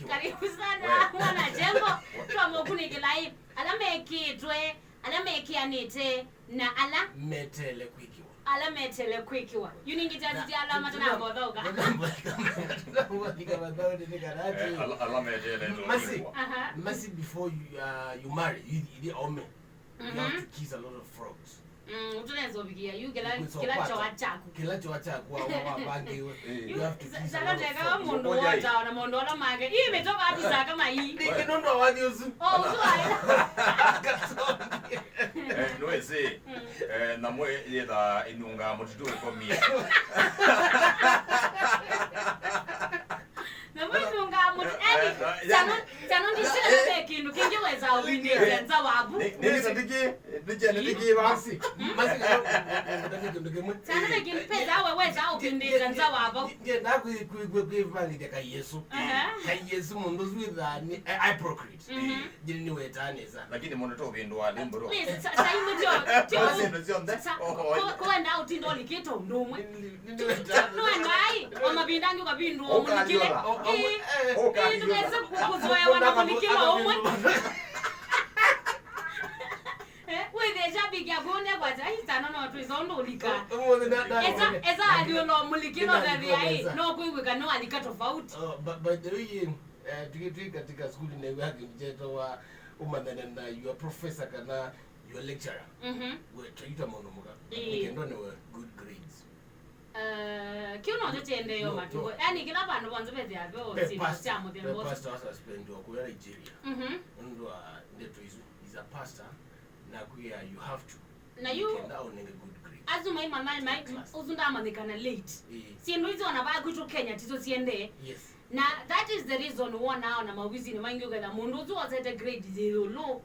Karibu sana mwana jengo twa kunikila hii ala mekitwe ala mekianite na ala metele kwikiwa uningitazi ala matana bodhoga ala metele masi before you marry you have to kiss a lot of frogs. Utunenzo bigia you kila chowa chako wa bangiwe you have to kiss sala tega mundu wata na mundu ala mage hii imetoka wapi saa kama hii nikinondo wadi usu noese namwe yeda inunga mututu ko mi namunga mutu tano ndisele kindu kingiweza ubindi nza wabu ndiki basi tano ndiki pesa weweza ubindi nza wabu nge nakuivali de Yesu Yesu mundu zwidhani I procreate jini wetaneza lakini mundu to bindu wale mbro sasa kwenda utindo likito ndumwe ngai omabindangi kabindu omulikile tunaweza kuzoea wana kulikila omwe wewe shabiki abone kwa sana no watu izondo ulika eza alio mulikilo ndani ai no kuiweka no alika tofauti by the way tukitui katika school na yake mjeto wa umadana na your professor kana your lecturer we tuita monomoka kendo ne good grades kiuno tetende yo matuko yani kila bantu bonze beze abo sitamo the most pastor suspend wa kwa Nigeria ndo ndeto is a pastor na kuya you have to na you kenda on a good grade azuma imama uzunda amanikana late siendo hizo wanabaya kuito Kenya tizo siende yes na that is the reason why now na mawizi ni mangi ukala mundu uzu wasete grade zero low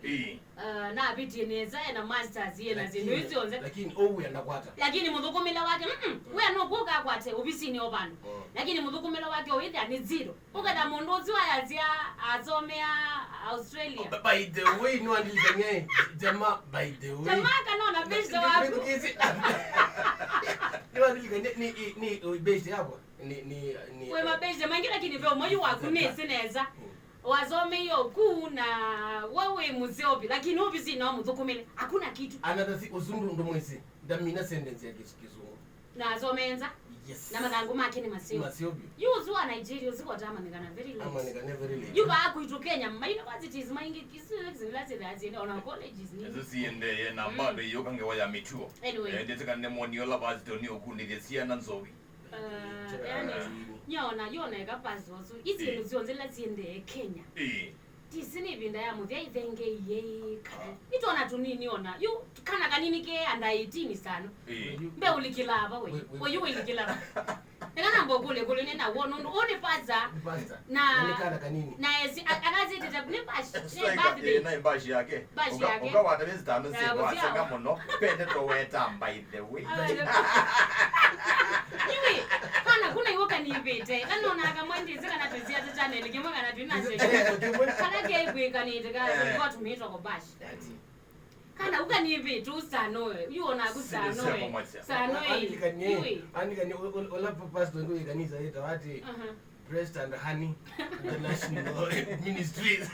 na abiti neza na masters yena zino hizo onze lakini we anakwata lakini mudhukumila wake we anokuka kwate ubisi ni obano lakini mudhukumila wake oida ni zero ukada mundu uzu ayazia azomea Australia by the way no andizenge jama by the way jama kanona best wapo ni andizenge ni best yako ni we mabeshe mangira kinivyo moyo wakunese neza wazome yo kuna wewe muzeobi lakini obisi na mudhukumile hakuna kitu another thing uzundu ndo mwezi ndamina sentence yake sikizungu na zomenza yes na manangu make ni masiobi yuzu wa Nigeria uziko tama nikana very late nikana very late yuba akuito Kenya maina universities maingi kisilati lazini ona colleges ni ezo siende na bado yokange waya mituo ndetse kanne monio la bazi to ni okundi desia na nzowi yona ekapazi waso izinto ziyonzela ziende Kenya tisini binda ya muthi aithenge yeka itona tunini ona yu kana kanini ke anda 18 sana mbe ulikilaba we yu ulikilaba ngana mbokule kule nena wono uri paza na kana kanini na esi akazi tetapne bashi birthday na bashi yake ukawata bezi tano sibwa sanga mono pende to weta by the way niwe kana kuna iwoka ni ibete kana ona akamwende zikana tuzia za channel kimwe kana twina sege kana ke kwika ni ndika kwa tumeitwa kwa bashi kana ukani ibete usano uona kusano sano niwe anikani ola pastor ndo ikanisa yetu ati breast and honey international ministries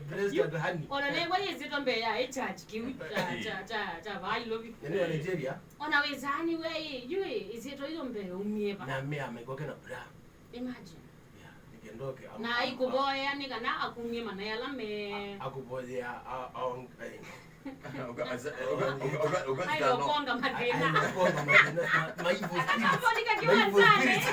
breast and honey ona ne wali zito mbe ya church kiwi cha vai lobi nani wa Nigeria ona wezani we yue izito hizo mbe umieba na mimi amekoke na bra imagine nikendoke na ikuboya ni kana akumiema na yala me akuboya ayo konga madena maivo akabonika kiwanzane